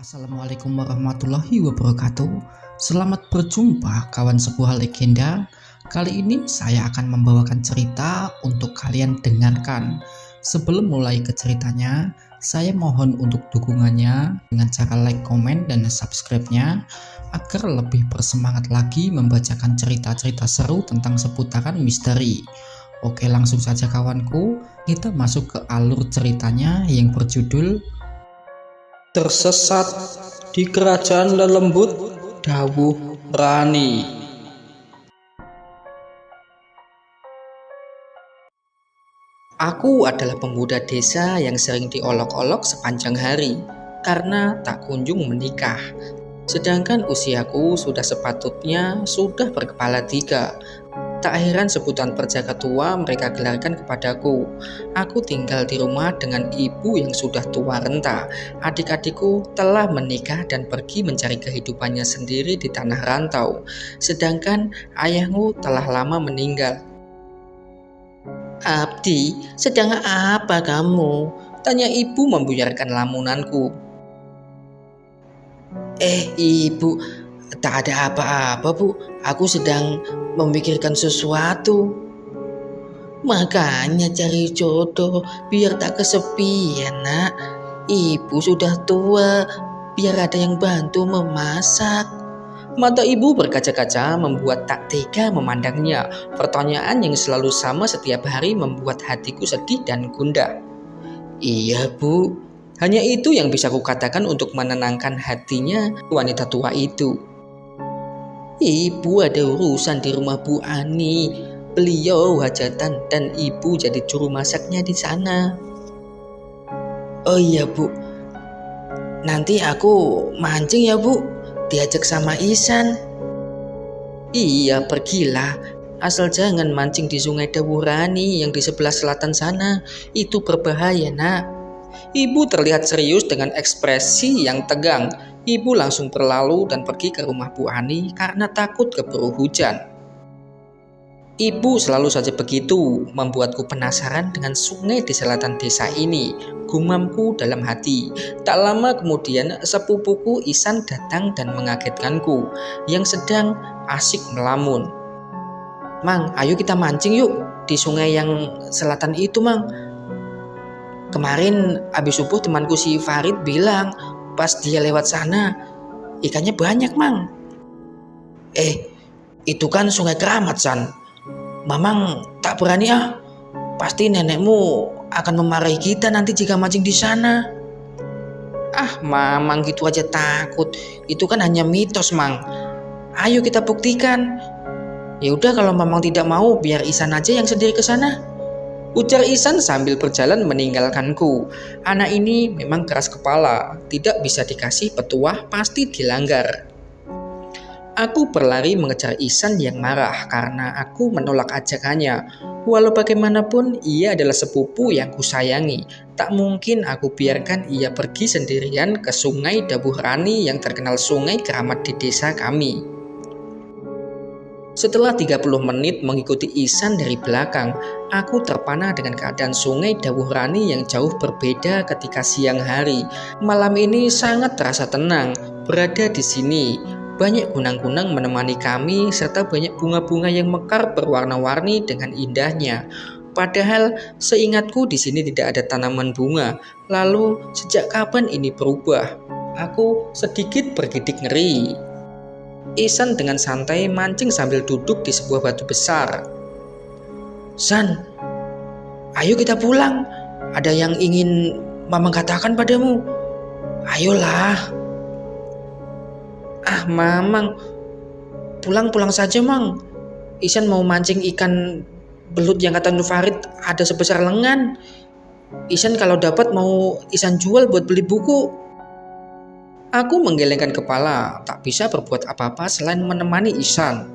Assalamualaikum warahmatullahi wabarakatuh. Selamat berjumpa kawan sebuah legenda. Kali ini saya akan membawakan cerita untuk kalian dengarkan. Sebelum mulai ke ceritanya, saya mohon untuk dukungannya dengan cara like, komen, dan subscribe-nya agar lebih bersemangat lagi membacakan cerita-cerita seru tentang seputaran misteri. Oke, langsung saja kawanku, kita masuk ke alur ceritanya yang berjudul Tersesat di Kerajaan Lelembut, Dawuh Rani. Aku adalah pemuda desa yang sering diolok-olok sepanjang hari karena tak kunjung menikah. Sedangkan usiaku sudah sepatutnya sudah berkepala 3. Tak heran sebutan perjaka tua mereka gelarkan kepadaku. Aku tinggal di rumah dengan ibu yang sudah tua renta. Adik-adikku telah menikah dan pergi mencari kehidupannya sendiri di tanah rantau. Sedangkan ayahmu telah lama meninggal. "Abdi, sedang apa kamu?" tanya ibu membuyarkan lamunanku. Ibu, tak ada apa-apa bu, aku sedang memikirkan sesuatu. Makanya cari jodoh biar tak kesepian nak. Ibu sudah tua, biar ada yang bantu memasak. Mata ibu berkaca-kaca membuat tak tega memandangnya. Pertanyaan yang selalu sama setiap hari membuat hatiku sedih dan gundah. Iya bu, hanya itu yang bisa kukatakan untuk menenangkan hatinya wanita tua itu. Ibu ada urusan di rumah Bu Ani. Beliau hajatan dan ibu jadi juru masaknya di sana. Oh iya bu, nanti aku mancing ya bu, diajak sama Isan. Iya pergilah, asal jangan mancing di Sungai Dawuh Rani yang di sebelah selatan sana, itu berbahaya nak. Ibu terlihat serius dengan ekspresi yang tegang. Ibu langsung berlalu dan pergi ke rumah Bu Ani karena takut keburu hujan. Ibu selalu saja begitu, membuatku penasaran dengan sungai di selatan desa ini. Gumamku dalam hati. Tak lama kemudian sepupuku Isan datang dan mengagetkanku yang sedang asyik melamun. Mang, ayo kita mancing yuk di sungai yang selatan itu mang. Kemarin abis subuh temanku si Farid bilang pas dia lewat sana ikannya banyak mang. Itu kan sungai keramat san. Mamang tak berani ah. Pasti nenekmu akan memarahi kita nanti jika mancing di sana. Ah, mamang gitu aja takut. Itu kan hanya mitos mang. Ayo kita buktikan. Ya udah kalau mamang tidak mau biar Isan aja yang sendiri ke sana. Ujar Isan sambil berjalan meninggalkanku. Anak ini memang keras kepala, tidak bisa dikasih petuah pasti dilanggar. Aku berlari mengejar Isan yang marah karena aku menolak ajakannya. Walau bagaimanapun ia adalah sepupu yang kusayangi. Tak mungkin aku biarkan ia pergi sendirian ke Sungai Dawuh Rani yang terkenal sungai keramat di desa kami. Setelah 30 menit mengikuti Isan dari belakang, aku terpana dengan keadaan Sungai Dawuh Rani yang jauh berbeda ketika siang hari. Malam ini sangat terasa tenang berada di sini. Banyak kunang-kunang menemani kami serta banyak bunga-bunga yang mekar berwarna-warni dengan indahnya. Padahal seingatku di sini tidak ada tanaman bunga. Lalu sejak kapan ini berubah? Aku sedikit bergidik ngeri. Isan dengan santai mancing sambil duduk di sebuah batu besar. San, ayo kita pulang. Ada yang ingin mamang katakan padamu. Ayolah. Ah mamang, pulang saja mang. Isan mau mancing ikan belut yang kata Nufarid ada sebesar lengan. Isan kalau dapat mau Isan jual buat beli buku. Aku menggelengkan kepala, tak bisa berbuat apa-apa selain menemani Isan.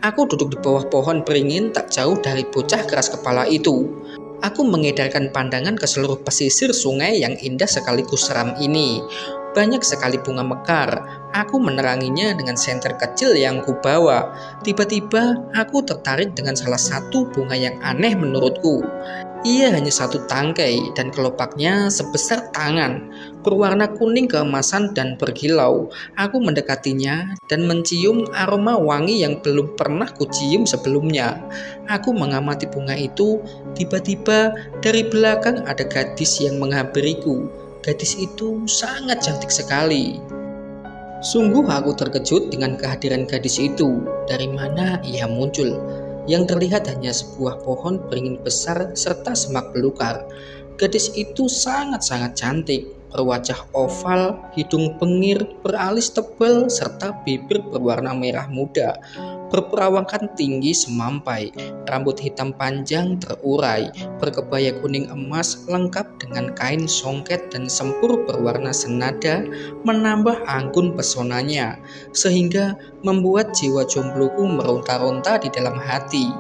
Aku duduk di bawah pohon beringin tak jauh dari bocah keras kepala itu. Aku mengedarkan pandangan ke seluruh pesisir sungai yang indah sekaligus seram ini. Banyak sekali bunga mekar. Aku meneranginya dengan senter kecil yang kubawa. Tiba-tiba aku tertarik dengan salah satu bunga yang aneh menurutku. Ia hanya satu tangkai dan kelopaknya sebesar tangan, berwarna kuning keemasan dan berkilau. Aku mendekatinya dan mencium aroma wangi yang belum pernah kucium sebelumnya. Aku mengamati bunga itu, tiba-tiba dari belakang ada gadis yang menghampiriku. Gadis itu sangat cantik sekali. Sungguh aku terkejut dengan kehadiran gadis itu. Dari mana ia muncul? Yang terlihat hanya sebuah pohon beringin besar serta semak belukar. Gadis itu sangat-sangat cantik, berwajah oval, hidung bengir, beralis tebal, serta bibir berwarna merah muda, berperawakan tinggi semampai, rambut hitam panjang terurai, berkebaya kuning emas lengkap dengan kain songket dan sempur berwarna senada, menambah anggun pesonanya, sehingga membuat jiwa jombloku meronta-ronta di dalam hati.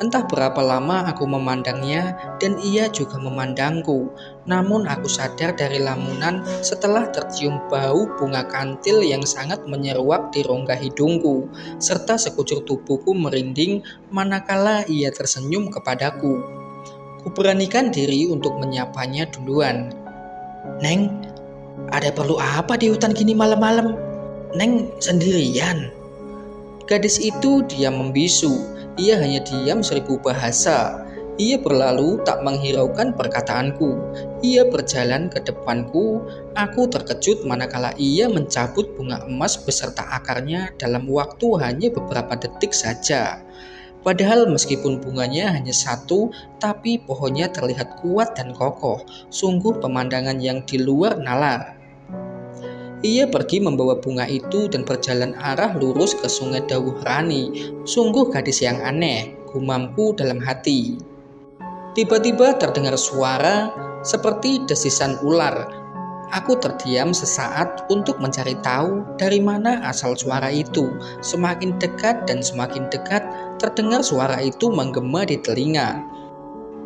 Entah berapa lama aku memandangnya dan ia juga memandangku. Namun aku sadar dari lamunan setelah tercium bau bunga kantil yang sangat menyeruak di rongga hidungku, serta sekujur tubuhku merinding manakala ia tersenyum kepadaku. Kuberanikan diri untuk menyapanya duluan. "Neng, ada perlu apa di hutan gini malam-malam? Neng sendirian?" Gadis itu diam membisu. Ia hanya diam 1000 bahasa. Ia berlalu tak menghiraukan perkataanku. Ia berjalan ke depanku. Aku terkejut manakala ia mencabut bunga emas beserta akarnya dalam waktu hanya beberapa detik saja. Padahal meskipun bunganya hanya satu, tapi pohonnya terlihat kuat dan kokoh. Sungguh pemandangan yang di luar nalar. Ia pergi membawa bunga itu dan berjalan arah lurus ke Sungai Dawuh Rani. Sungguh gadis yang aneh, gumamku dalam hati. Tiba-tiba terdengar suara seperti desisan ular. Aku terdiam sesaat untuk mencari tahu dari mana asal suara itu. Semakin dekat dan semakin dekat, terdengar suara itu menggema di telinga.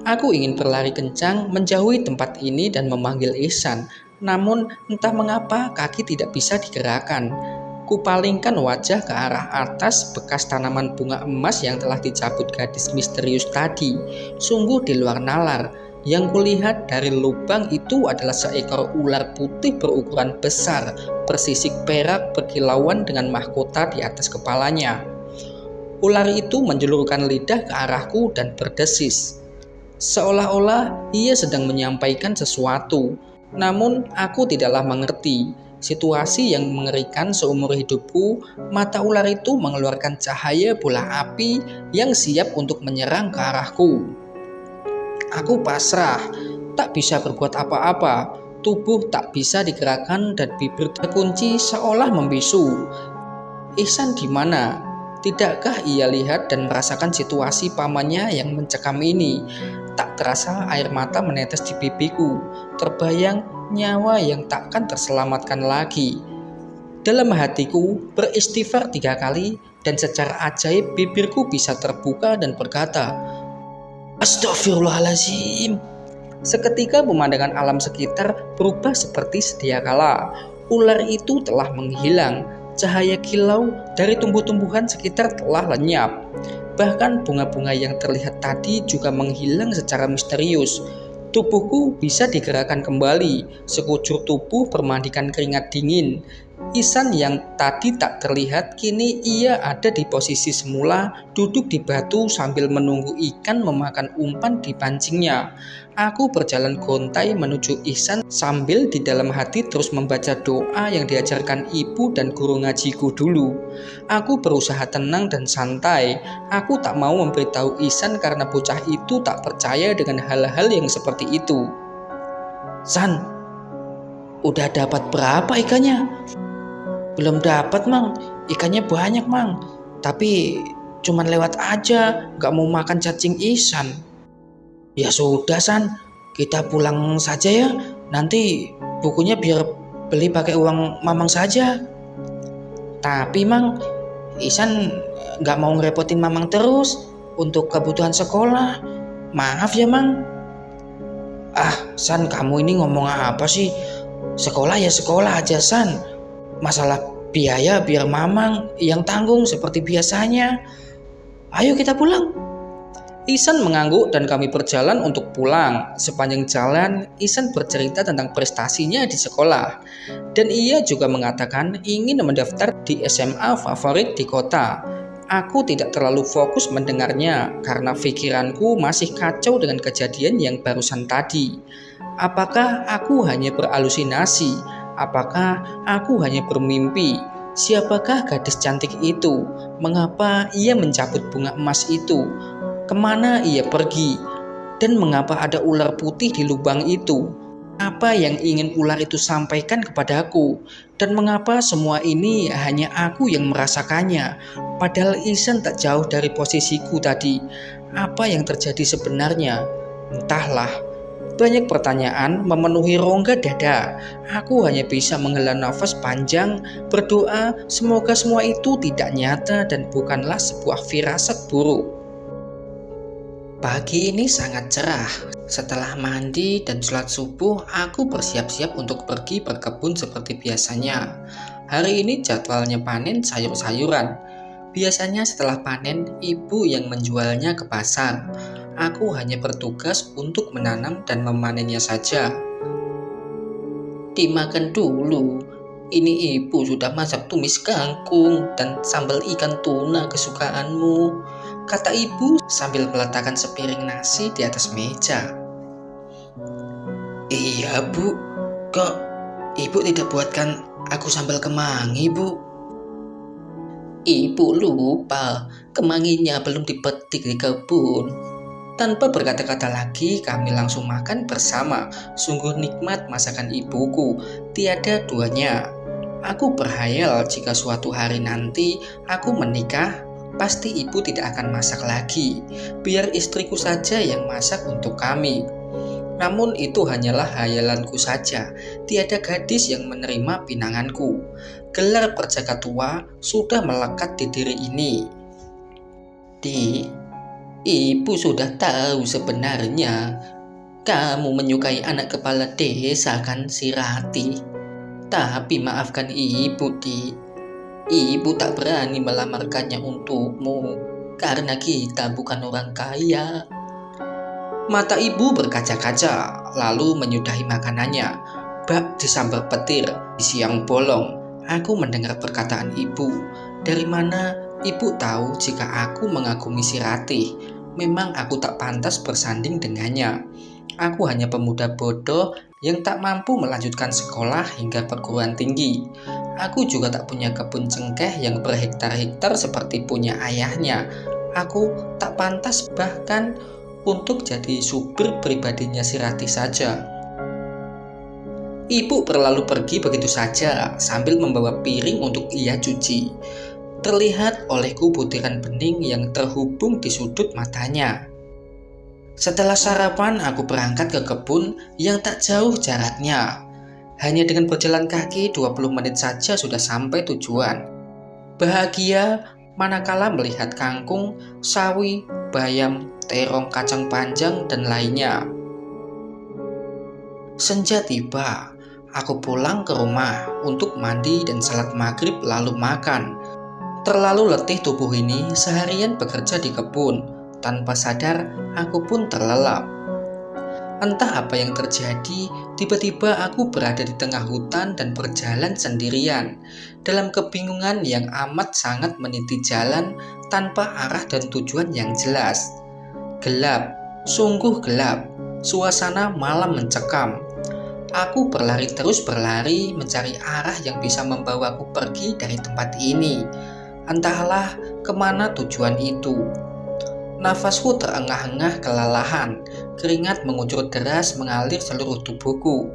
Aku ingin berlari kencang menjauhi tempat ini dan memanggil Ihsan. Namun entah mengapa kaki tidak bisa digerakkan. Kupalingkan wajah ke arah atas bekas tanaman bunga emas yang telah dicabut gadis misterius tadi. Sungguh di luar nalar. Yang kulihat dari lubang itu adalah seekor ular putih berukuran besar, bersisik perak berkilauan dengan mahkota di atas kepalanya. Ular itu menjulurkan lidah ke arahku dan berdesis. Seolah-olah ia sedang menyampaikan sesuatu. Namun aku tidaklah mengerti. Situasi yang mengerikan seumur hidupku. Mata ular itu mengeluarkan cahaya bola api yang siap untuk menyerang ke arahku. Aku pasrah, tak bisa berbuat apa-apa. Tubuh tak bisa digerakkan dan bibir terkunci seolah membisu. Ihsan di mana? Tidakkah ia lihat dan merasakan situasi pamannya yang mencekam ini? Tak terasa air mata menetes di pipiku. Terbayang nyawa yang takkan terselamatkan lagi. Dalam hatiku beristighfar 3 kali dan secara ajaib bibirku bisa terbuka dan berkata, "Astagfirullahaladzim." Seketika pemandangan alam sekitar berubah seperti sedia kala. Ular itu telah menghilang. Cahaya kilau dari tumbuh-tumbuhan sekitar telah lenyap. Bahkan bunga-bunga yang terlihat tadi juga menghilang secara misterius. Tubuhku bisa digerakkan kembali. Sekujur tubuh bermandikan keringat dingin. Ihsan yang tadi tak terlihat, kini ia ada di posisi semula, duduk di batu sambil menunggu ikan memakan umpan di pancingnya. Aku berjalan gontai menuju Ihsan sambil di dalam hati terus membaca doa yang diajarkan ibu dan guru ngajiku dulu. Aku berusaha tenang dan santai. Aku tak mau memberitahu Ihsan karena bocah itu tak percaya dengan hal-hal yang seperti itu. "San, udah dapat berapa ikannya?" "Belum dapat, Mang. Ikannya banyak, Mang. Tapi cuman lewat aja, gak mau makan cacing Ihsan." "Ya sudah, San. Kita pulang saja ya. Nanti bukunya biar beli pakai uang Mamang saja." "Tapi, Mang, Ihsan gak mau ngerepotin Mamang terus untuk kebutuhan sekolah. Maaf ya, Mang." "Ah, San, kamu ini ngomong apa sih? Sekolah ya sekolah aja, San. Masalah biaya biar Mamang yang tanggung seperti biasanya. Ayo kita pulang." Ihsan mengangguk dan kami berjalan untuk pulang. Sepanjang jalan, Ihsan bercerita tentang prestasinya di sekolah. Dan ia juga mengatakan ingin mendaftar di SMA favorit di kota. Aku tidak terlalu fokus mendengarnya karena pikiranku masih kacau dengan kejadian yang barusan tadi. Apakah aku hanya berhalusinasi? Apakah aku hanya bermimpi? Siapakah gadis cantik itu? Mengapa ia mencabut bunga emas itu? Kemana ia pergi? Dan mengapa ada ular putih di lubang itu? Apa yang ingin ular itu sampaikan kepadaku? Dan mengapa semua ini hanya aku yang merasakannya? Padahal Ihsan tak jauh dari posisiku tadi. Apa yang terjadi sebenarnya? Entahlah. Banyak pertanyaan memenuhi rongga dada. Aku hanya bisa menghela nafas panjang, berdoa semoga semua itu tidak nyata dan bukanlah sebuah firasat buruk. Pagi ini sangat cerah. Setelah mandi dan sholat subuh, aku bersiap-siap untuk pergi berkebun seperti biasanya. Hari ini jadwalnya panen sayur-sayuran. Biasanya setelah panen, ibu yang menjualnya ke pasar. Aku hanya bertugas untuk menanam dan memanennya saja. Dimakan dulu. Ini ibu sudah masak tumis kangkung dan sambal ikan tuna kesukaanmu, kata ibu sambil meletakkan sepiring nasi di atas meja. Iya bu, kok ibu tidak buatkan aku sambal kemangi bu? Ibu lupa, kemanginya belum dipetik di kebun. Tanpa berkata-kata lagi, kami langsung makan bersama. Sungguh nikmat masakan ibuku, tiada duanya. Aku berhayal jika suatu hari nanti aku menikah, pasti ibu tidak akan masak lagi. Biar istriku saja yang masak untuk kami. Namun itu hanyalah hayalanku saja. Tiada gadis yang menerima pinanganku. Gelar perjaka tua sudah melekat di diri ini. Ibu sudah tahu sebenarnya. Kamu menyukai anak kepala desa kan, si Rati? Tapi maafkan ibu, Ibu tak berani melamarkannya untukmu karena kita bukan orang kaya. Mata ibu berkaca-kaca, lalu menyudahi makanannya. Bak disambar petir di siang bolong. Aku mendengar perkataan ibu. Dari mana ibu tahu jika aku mengagumi si Ratih? Memang aku tak pantas bersanding dengannya. Aku hanya pemuda bodoh yang tak mampu melanjutkan sekolah hingga perguruan tinggi. Aku juga tak punya kebun cengkeh yang berhektar-hektar seperti punya ayahnya. Aku tak pantas bahkan untuk jadi supir pribadinya si Ratih saja. Ibu berlalu pergi begitu saja sambil membawa piring untuk ia cuci. Terlihat olehku butiran bening yang terhubung di sudut matanya. Setelah sarapan, aku berangkat ke kebun yang tak jauh jaraknya. Hanya dengan berjalan kaki 20 menit saja sudah sampai tujuan. Bahagia manakala melihat kangkung, sawi, bayam, terong, kacang panjang, dan lainnya. Senja tiba, aku pulang ke rumah untuk mandi dan salat maghrib lalu makan. Terlalu letih tubuh ini seharian bekerja di kebun. Tanpa sadar, aku pun terlelap. Entah apa yang terjadi, tiba-tiba aku berada di tengah hutan dan berjalan sendirian. Dalam kebingungan yang amat sangat meniti jalan tanpa arah dan tujuan yang jelas. Gelap, sungguh gelap. Suasana malam mencekam. Aku berlari terus berlari mencari arah yang bisa membawaku pergi dari tempat ini. Entahlah kemana tujuan itu. Nafasku terengah-engah kelelahan, keringat mengucur deras mengalir seluruh tubuhku.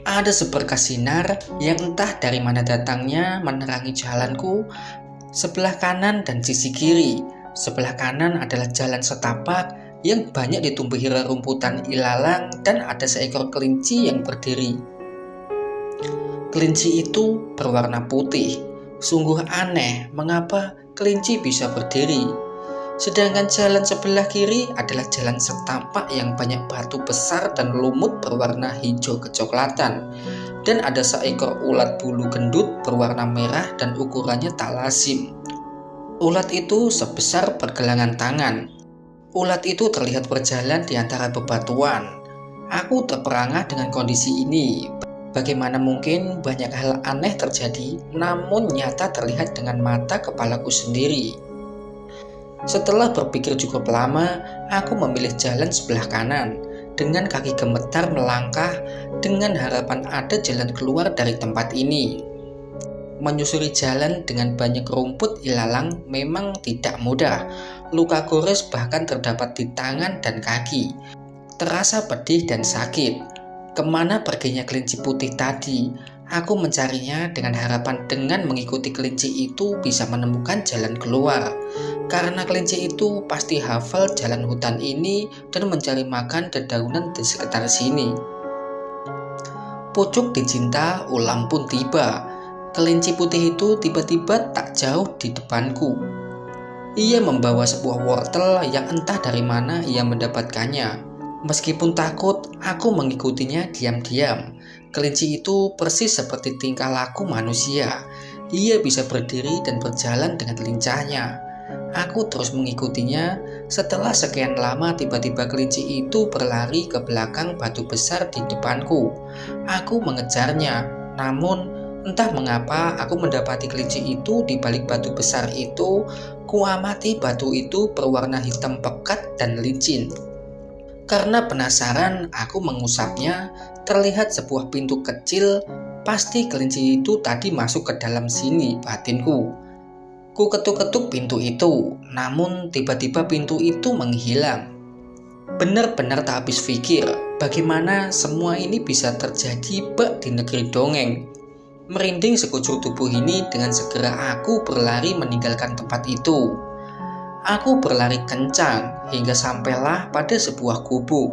Ada seberkas sinar yang entah dari mana datangnya menerangi jalanku, sebelah kanan dan sisi kiri. Sebelah kanan adalah jalan setapak yang banyak ditumbuhi rerumputan ilalang dan ada seekor kelinci yang berdiri. Kelinci itu berwarna putih. Sungguh aneh mengapa kelinci bisa berdiri. Sedangkan jalan sebelah kiri adalah jalan setapak yang banyak batu besar dan lumut berwarna hijau kecoklatan. Dan ada seekor ulat bulu gendut berwarna merah dan ukurannya tak lazim. Ulat itu sebesar pergelangan tangan. Ulat itu terlihat berjalan di antara bebatuan. Aku terperangah dengan kondisi ini. Bagaimana mungkin banyak hal aneh terjadi, namun nyata terlihat dengan mata kepalaku sendiri. Setelah berpikir cukup lama, aku memilih jalan sebelah kanan. Dengan kaki gemetar melangkah, dengan harapan ada jalan keluar dari tempat ini. Menyusuri jalan dengan banyak rumput ilalang memang tidak mudah. Luka gores bahkan terdapat di tangan dan kaki. Terasa pedih dan sakit. Kemana perginya kelinci putih tadi? Aku mencarinya dengan harapan dengan mengikuti kelinci itu bisa menemukan jalan keluar. Karena kelinci itu pasti hafal jalan hutan ini dan mencari makan dedaunan di sekitar sini. Pucuk dicinta ulam pun tiba. Kelinci putih itu tiba-tiba tak jauh di depanku. Ia membawa sebuah wortel yang entah dari mana ia mendapatkannya. Meskipun takut, aku mengikutinya diam-diam. Kelinci itu persis seperti tingkah laku manusia. Ia bisa berdiri dan berjalan dengan lincahnya. Aku terus mengikutinya. Setelah sekian lama, tiba-tiba kelinci itu berlari ke belakang batu besar di depanku. Aku mengejarnya, namun entah mengapa aku mendapati kelinci itu di balik batu besar itu. Kuamati batu itu berwarna hitam pekat dan licin. Karena penasaran, aku mengusapnya. Terlihat sebuah pintu kecil. Pasti kelinci itu tadi masuk ke dalam sini, batinku. Ku ketuk-ketuk pintu itu, namun tiba-tiba pintu itu menghilang. Benar-benar tak habis pikir, bagaimana semua ini bisa terjadi bak di negeri dongeng. Merinding sekujur tubuh ini, dengan segera aku berlari meninggalkan tempat itu. Aku berlari kencang hingga sampailah pada sebuah gubuk.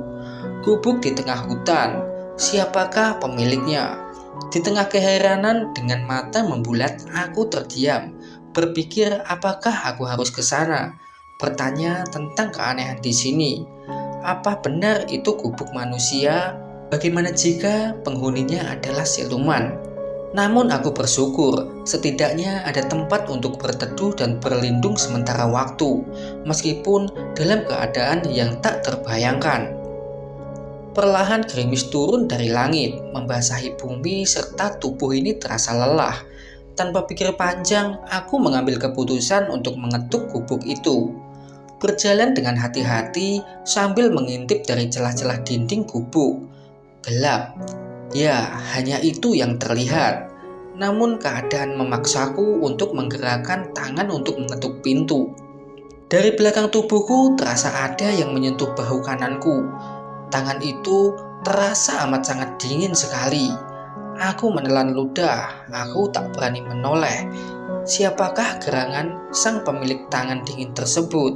Gubuk di tengah hutan. Siapakah pemiliknya? Di tengah keheranan dengan mata membulat, aku terdiam. Berpikir apakah aku harus ke sana? Bertanya tentang keanehan di sini. Apa benar itu gubuk manusia? Bagaimana jika penghuninya adalah siluman? Namun aku bersyukur, setidaknya ada tempat untuk berteduh dan berlindung sementara waktu, meskipun dalam keadaan yang tak terbayangkan. Perlahan gerimis turun dari langit, membasahi bumi serta tubuh ini terasa lelah. Tanpa pikir panjang, aku mengambil keputusan untuk mengetuk gubuk itu. Berjalan dengan hati-hati sambil mengintip dari celah-celah dinding gubuk. Gelap. Ya, hanya itu yang terlihat. Namun keadaan memaksaku untuk menggerakkan tangan untuk mengetuk pintu. Dari belakang tubuhku terasa ada yang menyentuh bahu kananku. Tangan itu terasa amat sangat dingin sekali. Aku menelan ludah, aku tak berani menoleh. Siapakah gerangan sang pemilik tangan dingin tersebut?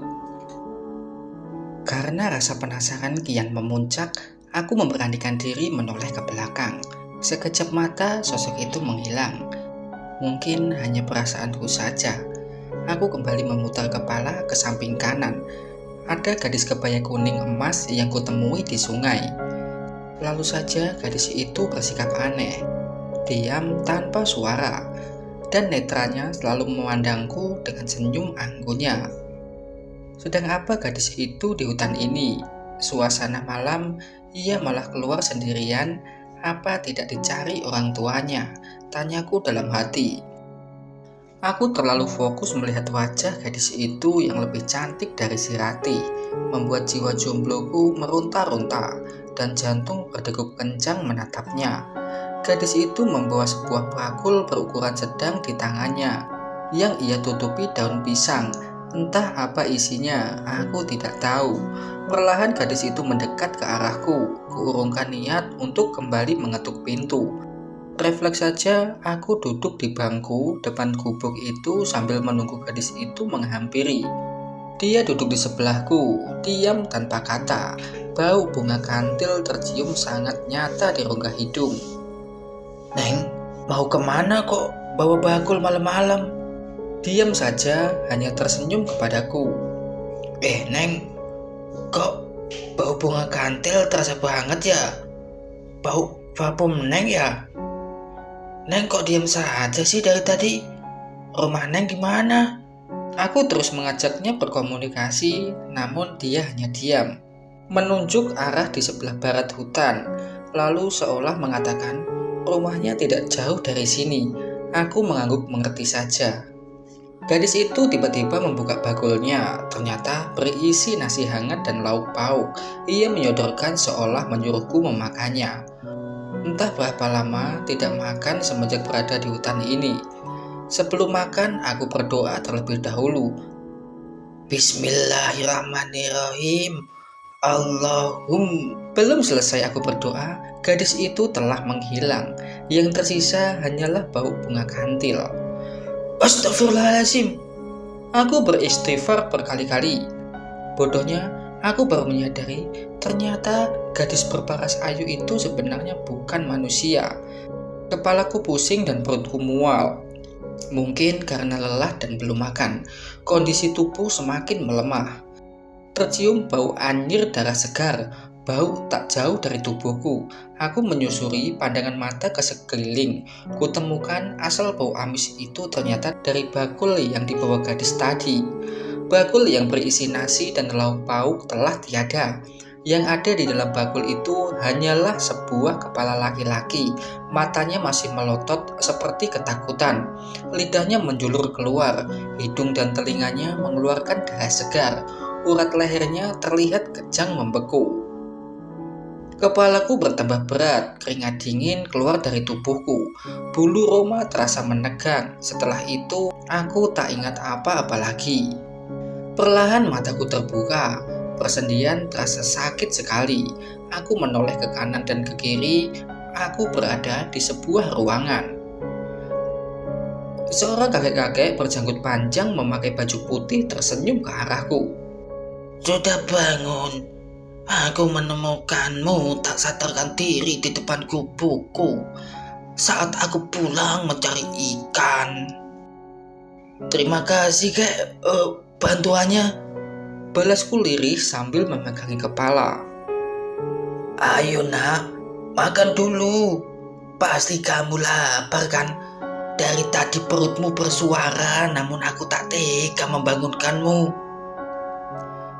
Karena rasa penasaran kian memuncak, aku memberanikan diri menoleh ke belakang. Sekejap mata sosok itu menghilang. Mungkin hanya perasaanku saja. Aku kembali memutar kepala ke samping kanan. Ada gadis kebaya kuning emas yang kutemui di sungai. Lalu saja gadis itu bersikap aneh. Diam tanpa suara. Dan netranya selalu memandangku dengan senyum anggunnya. Sedang apa gadis itu di hutan ini? Suasana malam, ia malah keluar sendirian. Apa tidak dicari orang tuanya? Tanyaku dalam hati. Aku terlalu fokus melihat wajah gadis itu yang lebih cantik dari si Rati, membuat jiwa jombloku meronta-ronta dan jantung berdegup kencang menatapnya. Gadis itu membawa sebuah bakul berukuran sedang di tangannya, yang ia tutupi daun pisang. Entah apa isinya, aku tidak tahu. Perlahan gadis itu mendekat ke arahku. Kuurungkan niat untuk kembali mengetuk pintu. Refleks saja, aku duduk di bangku depan gubuk itu sambil menunggu gadis itu menghampiri. Dia duduk di sebelahku, diam tanpa kata. Bau bunga kantil tercium sangat nyata di rongga hidung. "Neng, mau kemana kok bawa bakul malam-malam?" Diam saja, hanya tersenyum kepadaku. Neng, kok bau bunga kantil terasa banget ya? Bau parfum Neng ya? Neng kok diam saja sih dari tadi? Rumah Neng di mana? Aku terus mengajaknya berkomunikasi, namun dia hanya diam, menunjuk arah di sebelah barat hutan, lalu seolah mengatakan, rumahnya tidak jauh dari sini. Aku mengangguk mengerti saja. Gadis itu tiba-tiba membuka bakulnya, ternyata berisi nasi hangat dan lauk pauk. Ia menyodorkan seolah menyuruhku memakannya. Entah berapa lama tidak makan semenjak berada di hutan ini. Sebelum makan, aku berdoa terlebih dahulu. Bismillahirrahmanirrahim. Belum selesai aku berdoa, gadis itu telah menghilang. Yang tersisa hanyalah bau bunga kantil. Astagfirullahaladzim. Aku beristighfar berkali-kali. Bodohnya, aku baru menyadari ternyata gadis berparas ayu itu sebenarnya bukan manusia. Kepalaku pusing dan perutku mual. Mungkin karena lelah dan belum makan, kondisi tubuh semakin melemah. Tercium bau anyir darah segar, bau tak jauh dari tubuhku. Aku menyusuri pandangan mata ke sekeliling. Kutemukan asal bau amis itu ternyata dari bakul yang dibawa gadis tadi. Bakul yang berisi nasi dan lauk pauk telah tiada. Yang ada di dalam bakul itu hanyalah sebuah kepala laki-laki. Matanya masih melotot seperti ketakutan. Lidahnya menjulur keluar. Hidung dan telinganya mengeluarkan darah segar. Urat lehernya terlihat kejang membeku. Kepalaku bertambah berat, keringat dingin keluar dari tubuhku. Bulu roma terasa menegang. Setelah itu, aku tak ingat apa-apa lagi. Perlahan mataku terbuka. Persendian terasa sakit sekali. Aku menoleh ke kanan dan ke kiri. Aku berada di sebuah ruangan. Seorang kakek-kakek berjanggut panjang memakai baju putih tersenyum ke arahku. Sudah bangun. Aku menemukanmu tak sadarkan diri di depan gubukku saat aku pulang mencari ikan. Terima kasih kek bantuannya. Balasku lirih sambil memegangi kepala. Ayo nak, makan dulu. Pasti kamu lapar kan? Dari tadi perutmu bersuara, namun aku tak tega membangunkanmu.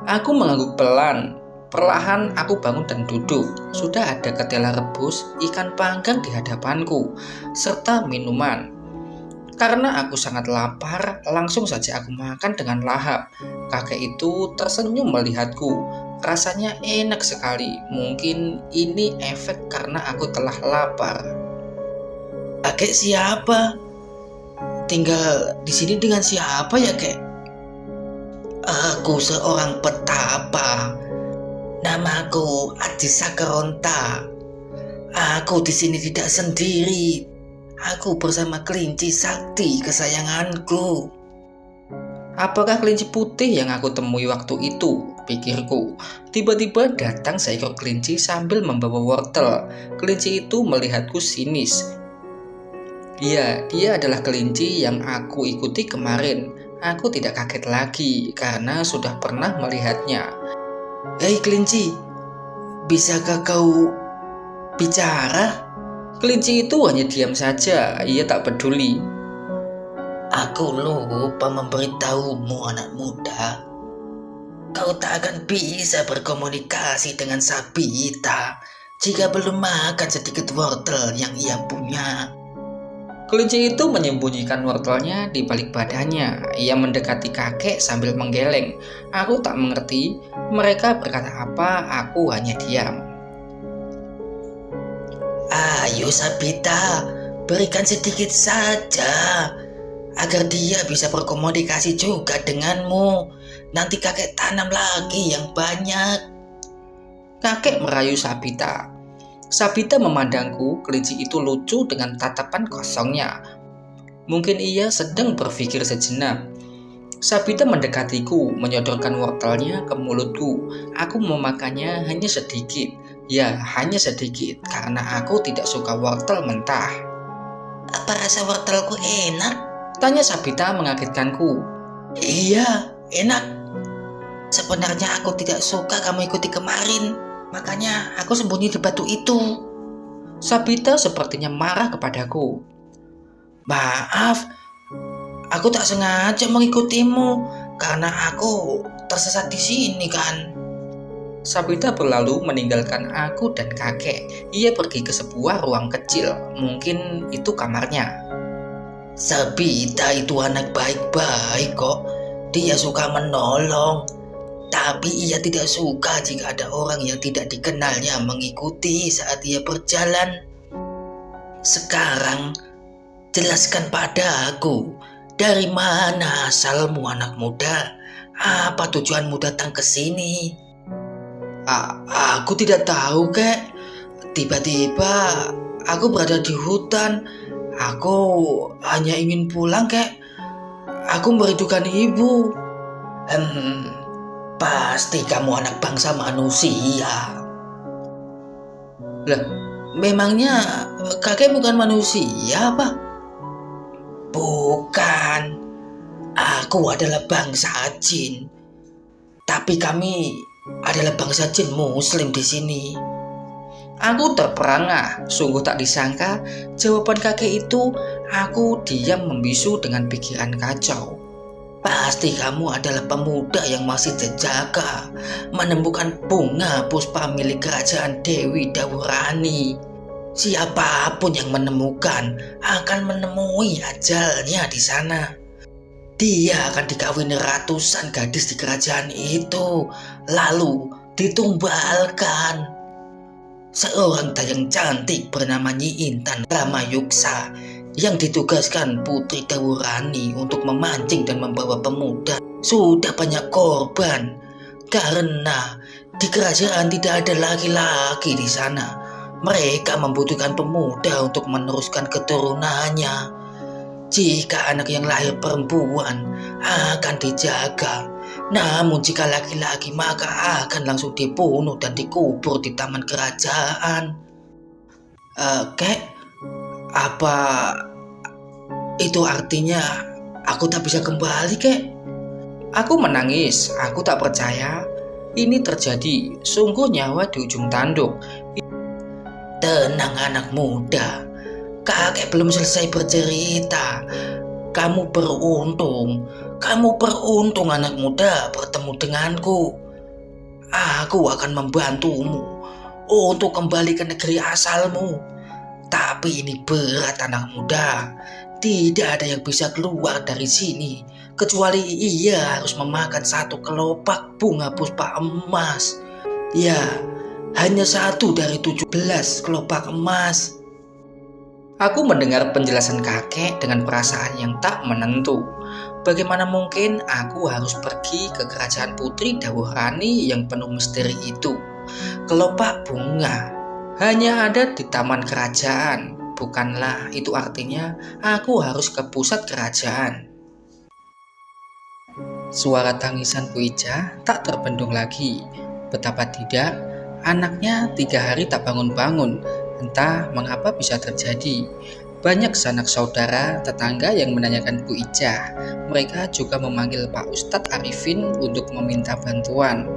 Aku mengangguk pelan. Perlahan aku bangun dan duduk. Sudah ada ketela rebus, ikan panggang di hadapanku, serta minuman. Karena aku sangat lapar, langsung saja aku makan dengan lahap. Kakek itu tersenyum melihatku. Rasanya enak sekali. Mungkin ini efek karena aku telah lapar. Kakek siapa? Tinggal di sini dengan siapa ya, kek? Aku seorang petapa. Namaku Aji Sakeronta. Aku di sini tidak sendiri. Aku bersama kelinci sakti kesayanganku. Apakah kelinci putih yang aku temui waktu itu? Pikirku. Tiba-tiba datang seekor kelinci sambil membawa wortel. Kelinci itu melihatku sinis. Ya, dia adalah kelinci yang aku ikuti kemarin. Aku tidak kaget lagi karena sudah pernah melihatnya. Hei kelinci, bisakah kau bicara? Kelinci itu hanya diam saja, ia tak peduli. Aku lupa memberitahumu anak muda. Kau tak akan bisa berkomunikasi dengan Sabita jika belum makan sedikit wortel yang ia punya. Kelinci itu menyembunyikan wortelnya di balik badannya. Ia mendekati kakek sambil menggeleng. Aku tak mengerti mereka berkata apa, aku hanya diam. Ayo Sabita, berikan sedikit saja agar dia bisa berkomunikasi juga denganmu. Nanti kakek tanam lagi yang banyak. Kakek merayu Sabita. Sabita memandangku, kelinci itu lucu dengan tatapan kosongnya. Mungkin ia sedang berpikir sejenak. Sabita mendekatiku, menyodorkan wortelnya ke mulutku. Aku memakannya hanya sedikit. Ya, hanya sedikit, karena aku tidak suka wortel mentah. Apa rasa wortelku enak? Tanya Sabita mengagetkanku. Iya, enak. Sebenarnya aku tidak suka kamu ikuti kemarin. Makanya aku sembunyi di batu itu. Sabita sepertinya marah kepadaku. Maaf, Aku tak sengaja mengikutimu karena aku tersesat di sini kan. Sabita berlalu meninggalkan aku dan kakek. Ia pergi ke sebuah ruang kecil, mungkin itu kamarnya. Sabita itu anak baik-baik kok. Dia suka menolong. Tapi ia tidak suka jika ada orang yang tidak dikenalnya mengikuti saat ia berjalan. Sekarang, jelaskan pada aku, dari mana asalmu anak muda? Apa tujuanmu datang ke sini? Aku tidak tahu, kek. Tiba-tiba aku berada di hutan. Aku hanya ingin pulang, kek. Aku merindukan ibu. Pasti kamu anak bangsa manusia. Lah, memangnya kakek bukan manusia, apa? Bukan. Aku adalah bangsa jin. Tapi kami adalah bangsa jin muslim di sini. Aku terperangah, sungguh tak disangka jawaban kakek itu. Aku diam membisu dengan pikiran kacau. Pasti kamu adalah pemuda yang masih terjaga menemukan bunga puspa milik kerajaan Dewi Dawurani. Siapapun yang menemukan akan menemui ajalnya di sana. Dia akan dikawini ratusan gadis di kerajaan itu, lalu ditumbalkan. Seorang dayang cantik bernama Nyi Intan Ramayuksa yang ditugaskan Putri Dawurani untuk memancing dan membawa pemuda sudah banyak korban karena di kerajaan tidak ada laki-laki di sana. Mereka membutuhkan pemuda untuk meneruskan keturunannya. Jika anak yang lahir perempuan akan dijaga, namun jika laki-laki maka akan langsung dibunuh dan dikubur di taman kerajaan. Kek, apa itu artinya aku tak bisa kembali, kek? Aku menangis, aku tak percaya ini terjadi. Sungguh nyawa di ujung tanduk. Tenang anak muda, kakek belum selesai bercerita. Kamu beruntung anak muda bertemu denganku. Aku akan membantumu untuk kembali ke negeri asalmu. Tapi ini berat anak muda. Tidak ada yang bisa keluar dari sini kecuali ia harus memakan 1 kelopak bunga puspa emas. Ya, hanya 1 dari 17 kelopak emas. Aku mendengar penjelasan kakek dengan perasaan yang tak menentu. Bagaimana mungkin aku harus pergi ke kerajaan Putri Dawurani yang penuh misteri itu? Kelopak bunga hanya ada di taman kerajaan. Bukanlah itu artinya aku harus ke pusat kerajaan. Suara tangisan Bu Ica tak terbendung lagi. Betapa tidak, anaknya 3 hari tak bangun-bangun. Entah mengapa bisa terjadi. Banyak sanak saudara, tetangga yang menanyakan Bu Ica. Mereka juga memanggil Pak Ustadz Arifin untuk meminta bantuan.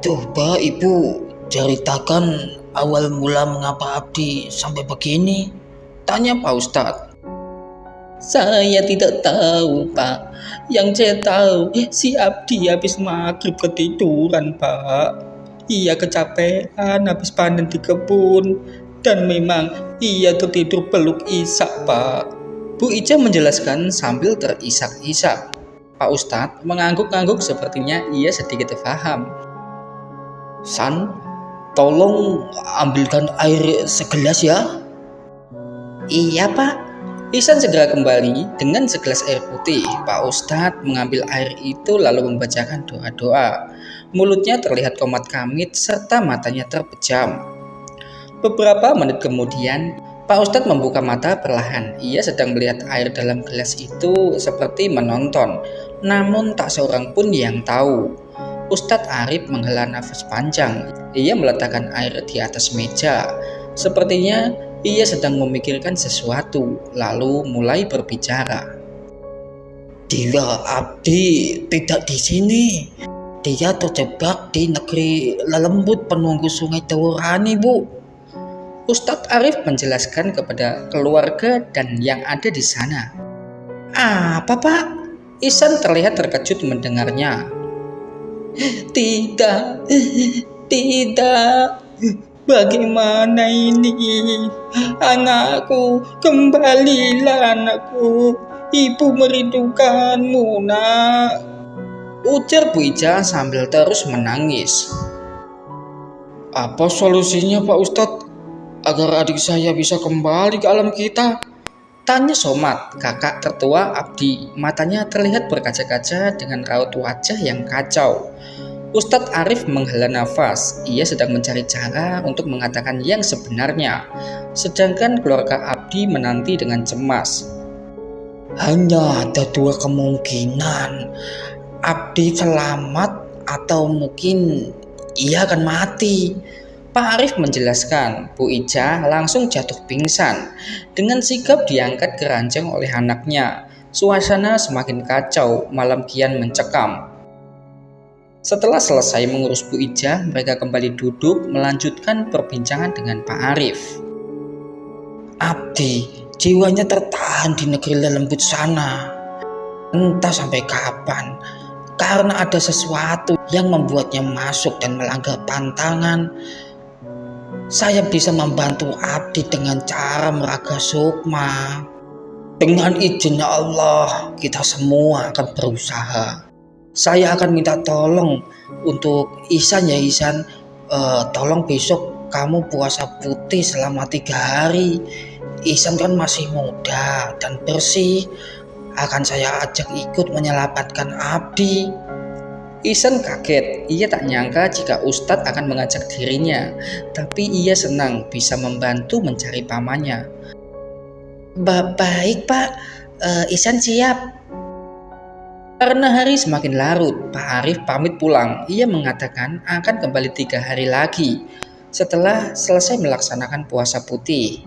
Coba Ibu ceritakan awal mula mengapa Abdi sampai begini? Tanya Pak Ustadz. Saya tidak tahu, Pak. Yang saya tahu, si Abdi habis maghrib ketiduran, Pak. Ia kecapean habis panen di kebun. Dan memang ia tertidur peluk isak, Pak. Bu Ica menjelaskan sambil terisak-isak. Pak Ustadz mengangguk-angguk sepertinya ia sedikit paham. San, tolong ambilkan air segelas ya. Iya, Pak. Ihsan segera kembali dengan segelas air putih. Pak Ustadz mengambil air itu lalu membacakan doa-doa. Mulutnya terlihat komat kamit serta matanya terpejam. Beberapa menit kemudian, Pak Ustadz membuka mata perlahan. Ia sedang melihat air dalam gelas itu seperti menonton. Namun tak seorang pun yang tahu. Ustadz Arif menghela nafas panjang. Ia meletakkan air di atas meja. Sepertinya ia sedang memikirkan sesuatu, lalu mulai berbicara. Dia Abdi tidak di sini. Dia terjebak di negeri lelembut penunggu sungai Dawurani, Bu. Ustadz Arif menjelaskan kepada keluarga dan yang ada di sana. Apa Pak? Ihsan terlihat terkejut mendengarnya. Tidak, tidak. Bagaimana ini? Anakku, kembalilah anakku. Ibu merindukanmu, nak. Ujar Bu Ija sambil terus menangis. Apa solusinya Pak Ustadz agar adik saya bisa kembali ke alam kita? Tanya Somad, kakak tertua Abdi. Matanya terlihat berkaca-kaca dengan raut wajah yang kacau. Ustadz Arif menghela nafas. Ia sedang mencari cara untuk mengatakan yang sebenarnya. Sedangkan keluarga Abdi menanti dengan cemas. Hanya ada dua kemungkinan. Abdi selamat atau mungkin ia akan mati. Pak Arif menjelaskan. Bu Ija langsung jatuh pingsan. Dengan sigap diangkat keranjang oleh anaknya. Suasana semakin kacau, malam kian mencekam. Setelah selesai mengurus Bu Ija, mereka kembali duduk melanjutkan perbincangan dengan Pak Arif. Abdi, jiwanya tertahan di negeri lelembut sana. Entah sampai kapan, karena ada sesuatu yang membuatnya masuk dan melanggar pantangan. Saya bisa membantu Abdi dengan cara meraga sukma. Dengan izinnya Allah, kita semua akan berusaha. Saya akan minta tolong untuk Ihsan ya Ihsan. Tolong besok kamu puasa putih selama 3 hari. Ihsan kan masih muda dan bersih. Akan saya ajak ikut menyelamatkan Abdi. Ihsan kaget, ia tak nyangka jika Ustadz akan mengajak dirinya, tapi ia senang bisa membantu mencari pamannya. Baik Pak, Ihsan siap. Karena hari semakin larut, Pak Arif pamit pulang. Ia mengatakan akan kembali 3 hari lagi setelah selesai melaksanakan puasa putih.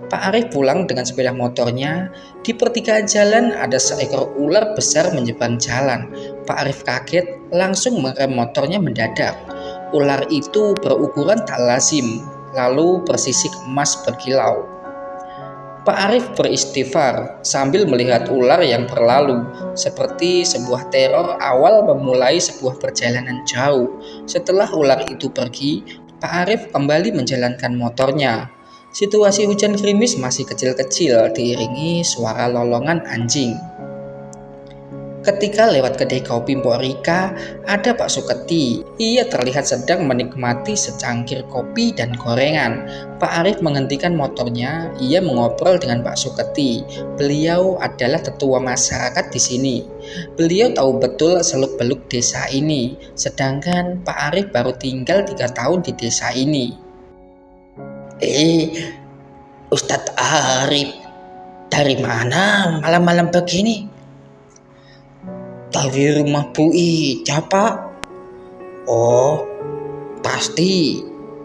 Pak Arif pulang dengan sepeda motornya. Di pertigaan jalan ada seekor ular besar menyeberang jalan. Pak Arif kaget, langsung mengerem motornya mendadak. Ular itu berukuran tak lazim, lalu bersisik emas berkilau. Pak Arif beristighfar sambil melihat ular yang berlalu, seperti sebuah teror awal memulai sebuah perjalanan jauh. Setelah ular itu pergi, Pak Arif kembali menjalankan motornya. Situasi hujan gerimis masih kecil-kecil diiringi suara lolongan anjing. Ketika lewat kedai kopi Mbok Rika, ada Pak Suketi. Ia terlihat sedang menikmati secangkir kopi dan gorengan. Pak Arif menghentikan motornya. Ia mengobrol dengan Pak Suketi. Beliau adalah tetua masyarakat di sini. Beliau tahu betul seluk-beluk desa ini. Sedangkan Pak Arif baru tinggal 3 tahun di desa ini. Ustadz Arif, dari mana malam-malam begini? Dari rumah Bu Ija Pak. Oh, pasti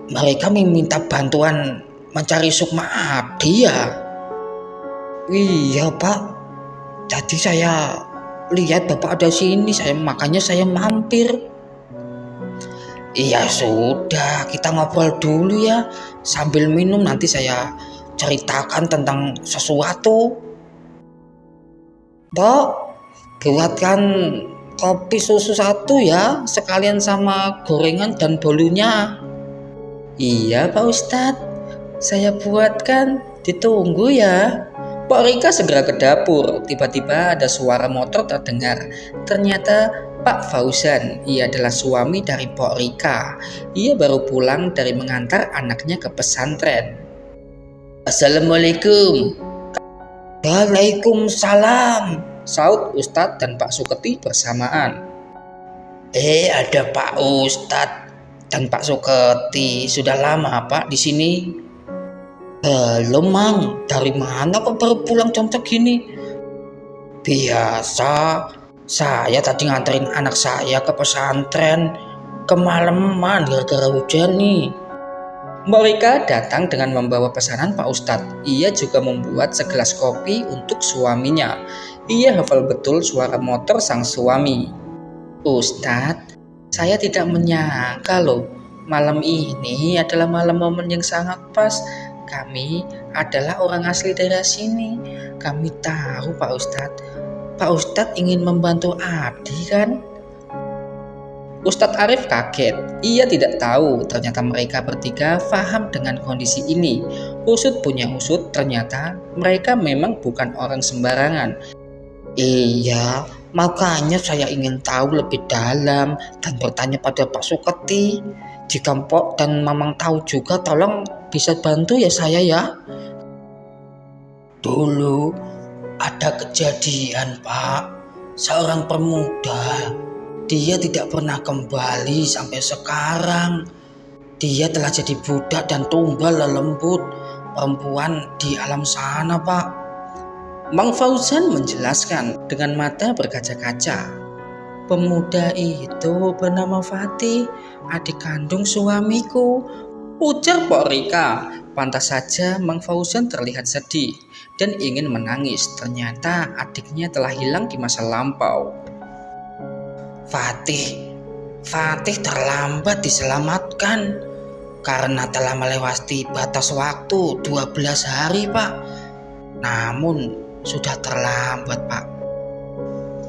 mereka meminta bantuan mencari sukma Abdi ya? Iya Pak, jadi saya lihat Bapak ada sini, makanya saya mampir. Iya sudah, kita ngobrol dulu ya. Sambil minum nanti saya ceritakan tentang sesuatu. Dok, buatkan kopi susu 1 ya, sekalian sama gorengan dan bolunya. Iya Pak Ustadz, saya buatkan, ditunggu ya. Pak Rika segera ke dapur. Tiba-tiba ada suara motor terdengar. Ternyata Pak Fauzan, ia adalah suami dari Pak Rika. Ia baru pulang dari mengantar anaknya ke pesantren. Assalamualaikum. Waalaikumsalam, saut Ustadz dan Pak Suketi bersamaan. Ada Pak Ustadz dan Pak Suketi. Sudah lama Pak di sini? Belum Mang, dari mana kok baru pulang jam segini? Biasa, saya tadi nganterin anak saya ke pesantren. Kemalaman gara-gara hujan nih. Mereka datang dengan membawa pesanan Pak Ustadz. Ia juga membuat segelas kopi untuk suaminya. Ia hafal betul suara motor sang suami. Ustadz, saya tidak menyangka loh, malam ini adalah malam momen yang sangat pas. Kami adalah orang asli daerah sini. Kami tahu Pak Ustadz, Pak Ustadz ingin membantu Abdi kan? Ustadz Arif kaget. Ia tidak tahu ternyata mereka bertiga paham dengan kondisi ini. Usut punya usut, ternyata mereka memang bukan orang sembarangan. Iya, makanya saya ingin tahu lebih dalam dan bertanya pada Pak Suketi. Jika Mpok dan Mamang tahu juga, tolong bisa bantu ya saya ya. Dulu ada kejadian, Pak. Seorang pemuda, dia tidak pernah kembali sampai sekarang. Dia telah jadi budak dan tumbal lelembut perempuan di alam sana, Pak. Mang Fauzan menjelaskan dengan mata berkaca-kaca. Pemuda itu bernama Fatih, adik kandung suamiku, ujar Pok Rika. Pantas saja Mang Fauzan terlihat sedih dan ingin menangis. Ternyata adiknya telah hilang di masa lampau. Fatih terlambat diselamatkan karena telah melewati batas waktu 12 hari, Pak. Namun sudah terlambat, Pak.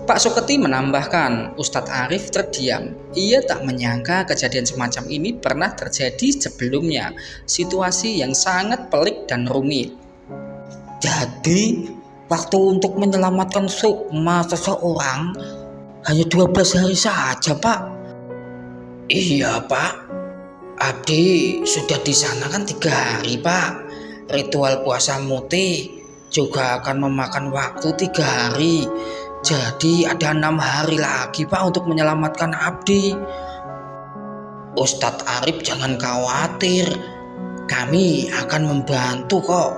Pak Suketi menambahkan. Ustadz Arif terdiam. Ia tak menyangka kejadian semacam ini pernah terjadi sebelumnya. Situasi yang sangat pelik dan rumit. Jadi waktu untuk menyelamatkan sukma seseorang hanya 12 hari saja, Pak. Iya, Pak. Abdi sudah di sana kan 3 hari, Pak. Ritual puasa muti juga akan memakan waktu 3 hari. Jadi ada 6 hari lagi, Pak, untuk menyelamatkan Abdi. Ustadz Arif jangan khawatir. Kami akan membantu kok.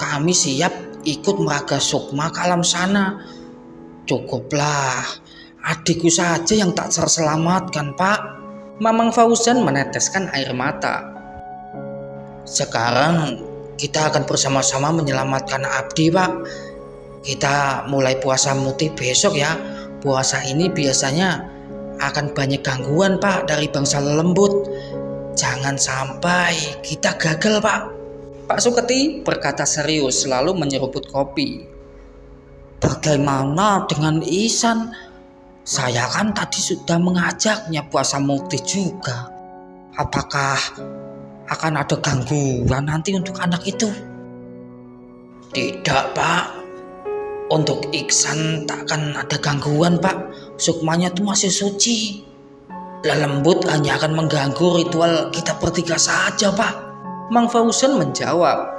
Kami siap ikut meraga sukma ke alam sana. Cukuplah adikku saja yang tak terselamatkan, Pak. Mamang Fauzan meneteskan air mata. Sekarang kita akan bersama-sama menyelamatkan Abdi, Pak. Kita mulai puasa muti besok ya. Puasa ini biasanya akan banyak gangguan, Pak, dari bangsa lembut. Jangan sampai kita gagal, Pak. Pak Suketi berkata serius lalu menyeruput kopi. Bagaimana dengan Ihsan? Saya kan tadi sudah mengajaknya puasa muti juga. Apakah akan ada gangguan nanti untuk anak itu? Tidak, Pak. Untuk Ihsan tak akan ada gangguan, Pak. Sukmanya itu masih suci. Lelembut hanya akan mengganggu ritual kita bertiga saja, Pak. Mang Fauzan menjawab.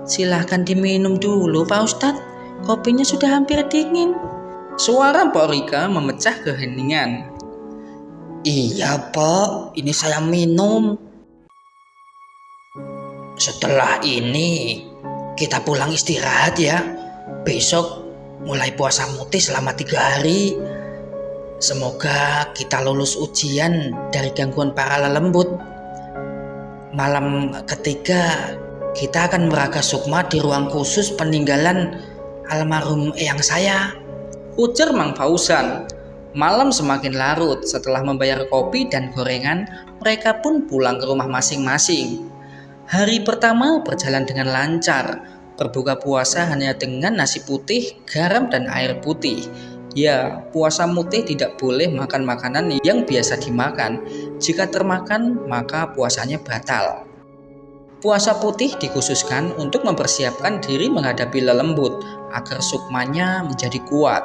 Silahkan diminum dulu, Pak Ustadz. Kopinya sudah hampir dingin. Suara Pok Rika memecah keheningan. Iya, Pok, ini saya minum. Setelah ini kita pulang istirahat ya. Besok mulai puasa muti selama 3 hari. Semoga kita lulus ujian dari gangguan para lelembut. Malam ketiga kita akan meraga sukma di ruang khusus peninggalan almarhum eyang saya, ujar Mang Fauzan. Malam semakin larut. Setelah membayar kopi dan gorengan, mereka pun pulang ke rumah masing-masing. Hari pertama berjalan dengan lancar. Berbuka puasa hanya dengan nasi putih, garam, dan air putih. Ya, puasa mutih tidak boleh makan makanan yang biasa dimakan. Jika termakan, maka puasanya batal. Puasa putih dikhususkan untuk mempersiapkan diri menghadapi lelembut agar sukmanya menjadi kuat.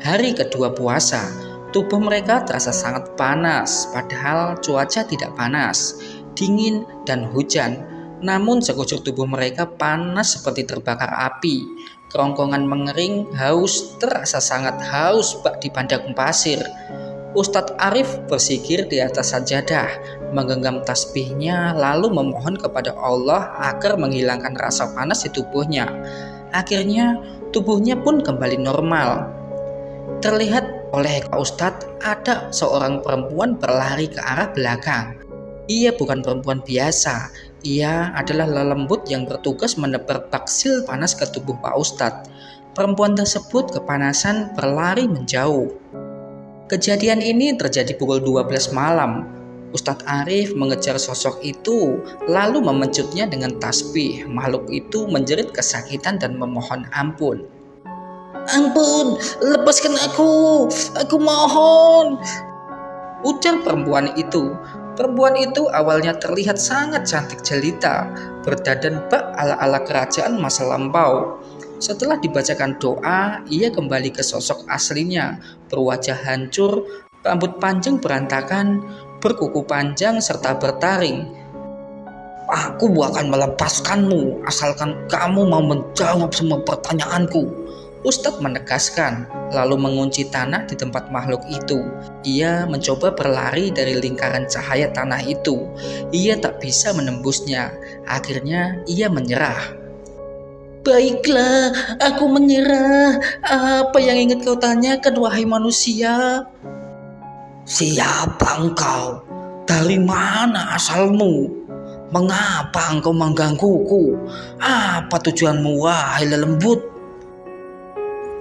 Hari kedua puasa, tubuh mereka terasa sangat panas, padahal cuaca tidak panas, dingin dan hujan. Namun sekujur tubuh mereka panas seperti terbakar api. Kerongkongan mengering, haus, terasa sangat haus bak di padang pasir. Ustadz Arif bersikir di atas sajadah, menggenggam tasbihnya lalu memohon kepada Allah agar menghilangkan rasa panas di tubuhnya. Akhirnya tubuhnya pun kembali normal. Terlihat oleh Pak Ustadz ada seorang perempuan berlari ke arah belakang. Ia bukan perempuan biasa. Ia adalah lelembut yang bertugas menebar baksil panas ke tubuh Pak Ustadz. Perempuan tersebut kepanasan berlari menjauh. Kejadian ini terjadi pukul 12 malam. Ustadz Arif mengejar sosok itu lalu memencutnya dengan tasbih. Makhluk itu menjerit kesakitan dan memohon ampun. "Ampun, lepaskan aku mohon," ujar perempuan itu. Perempuan itu awalnya terlihat sangat cantik jelita, berdandan bak ala-ala kerajaan masa lampau. Setelah dibacakan doa, ia kembali ke sosok aslinya, berwajah hancur, rambut panjang berantakan, berkuku panjang serta bertaring. "Aku akan melepaskanmu asalkan kamu mau menjawab semua pertanyaanku," Ustadz menegaskan, lalu mengunci tanah di tempat makhluk itu. Ia mencoba berlari dari lingkaran cahaya tanah itu. Ia tak bisa menembusnya. Akhirnya ia menyerah. "Baiklah, aku menyerah. Apa yang ingin kau tanyakan, wahai manusia?" "Siapa engkau? Dari mana asalmu? Mengapa engkau menggangguku? Apa tujuanmu, wahai lelembut?"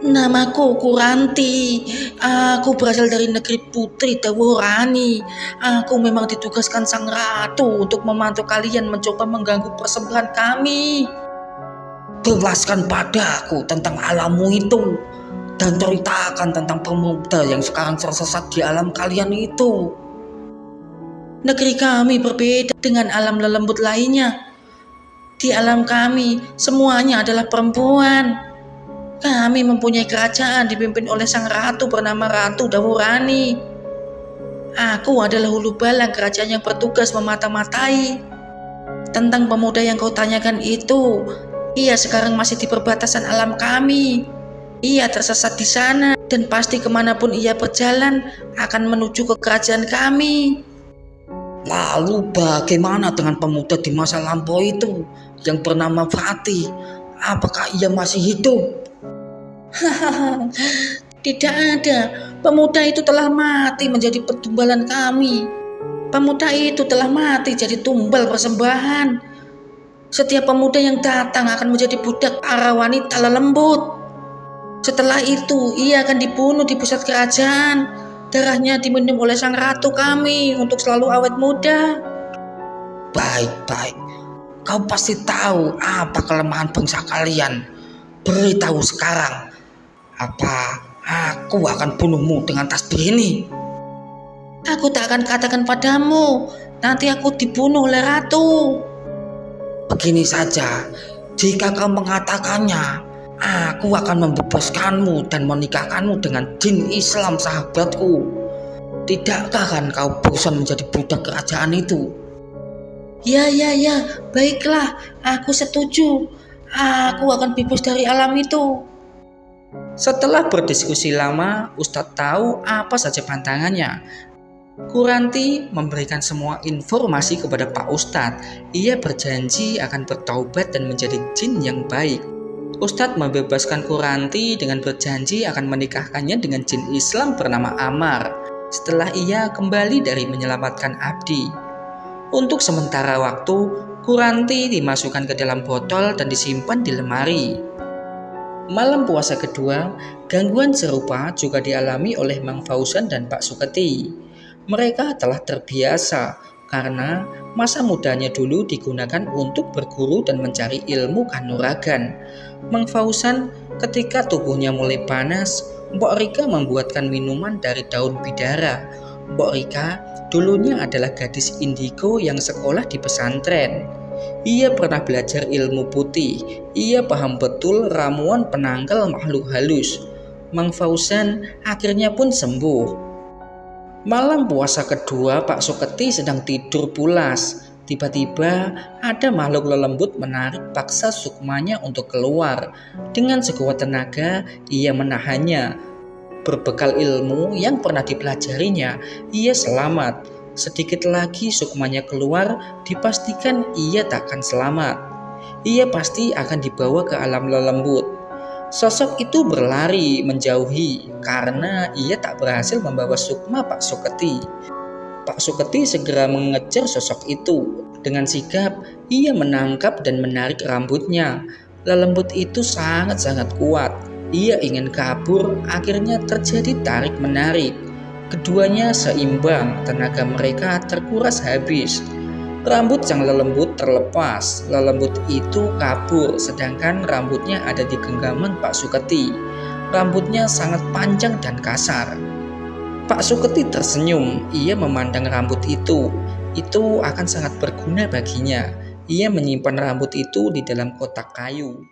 "Namaku Kuranti. Aku berasal dari negeri Putri Deworani. Aku memang ditugaskan sang ratu untuk membantu kalian mencoba mengganggu persembahan kami. Jelaskan padaku tentang alammu itu dan ceritakan tentang pemuda yang sekarang tersesat di alam kalian itu." "Negeri kami berbeda dengan alam lelembut lainnya. Di alam kami semuanya adalah perempuan. Kami mempunyai kerajaan dipimpin oleh sang ratu bernama Ratu Deworani. Aku adalah hulu balang kerajaan yang bertugas memata-matai. Tentang pemuda yang kau tanyakan itu, ia sekarang masih di perbatasan alam kami. Ia tersesat di sana dan pasti kemanapun ia berjalan akan menuju ke kerajaan kami." "Lalu bagaimana dengan pemuda di masa lampau itu yang bernama Fatih? Apakah ia masih hidup?" "Tidak ada. Pemuda itu telah mati menjadi pertumbalan kami. Pemuda itu telah mati jadi tumbal persembahan. Setiap pemuda yang datang akan menjadi budak para wanita lelembut. Setelah itu ia akan dibunuh di pusat kerajaan. Darahnya diminum oleh sang ratu kami untuk selalu awet muda." Baik. Kau pasti tahu apa kelemahan bangsa kalian. Beritahu sekarang. Apa aku akan bunuhmu dengan tasbih ini?" "Aku tak akan katakan padamu. Nanti aku dibunuh oleh ratu." "Begini saja. Jika kau mengatakannya, aku akan membebaskanmu dan menikahkanmu dengan jin Islam sahabatku. Tidakkah kan kau bosan menjadi budak kerajaan itu?" Ya, baiklah. Aku setuju. Aku akan bebas dari alam itu." Setelah berdiskusi lama, Ustadz tahu apa saja pantangannya. Kuranti memberikan semua informasi kepada Pak Ustadz. Ia berjanji akan bertaubat dan menjadi jin yang baik. Ustadz membebaskan Kuranti dengan berjanji akan menikahkannya dengan jin Islam bernama Amar setelah ia kembali dari menyelamatkan Abdi. Untuk sementara waktu, Kuranti dimasukkan ke dalam botol dan disimpan di lemari. Malam puasa kedua, gangguan serupa juga dialami oleh Mang Fauzan dan Pak Suketi. Mereka telah terbiasa karena masa mudanya dulu digunakan untuk berguru dan mencari ilmu kanuragan. Mang Fauzan ketika tubuhnya mulai panas, Mbok Rika membuatkan minuman dari daun bidara. Mbok Rika dulunya adalah gadis indigo yang sekolah di pesantren. Ia pernah belajar ilmu putih. Ia paham betul ramuan penangkal makhluk halus. Mang Fauzan akhirnya pun sembuh. Malam puasa kedua, Pak Suketi sedang tidur pulas. Tiba-tiba ada makhluk lelembut menarik paksa Sukmanya untuk keluar. Dengan sekuat tenaga, ia menahannya. Berbekal ilmu yang pernah dipelajarinya, ia selamat. Sedikit lagi Sukmanya keluar, dipastikan ia takkan selamat. Ia pasti akan dibawa ke alam lelembut. Sosok itu berlari menjauhi karena ia tak berhasil membawa Sukma Pak Suketi. Pak Suketi segera mengejar sosok itu. Dengan sigap, ia menangkap dan menarik rambutnya. Lelembut itu sangat-sangat kuat. Ia ingin kabur, akhirnya terjadi tarik-menarik. Keduanya seimbang, tenaga mereka terkuras habis. Rambut sang lelembut terlepas, lelembut itu kabur, sedangkan rambutnya ada di genggaman Pak Suketi. Rambutnya sangat panjang dan kasar. Pak Suketi tersenyum, ia memandang rambut itu akan sangat berguna baginya. Ia menyimpan rambut itu di dalam kotak kayu.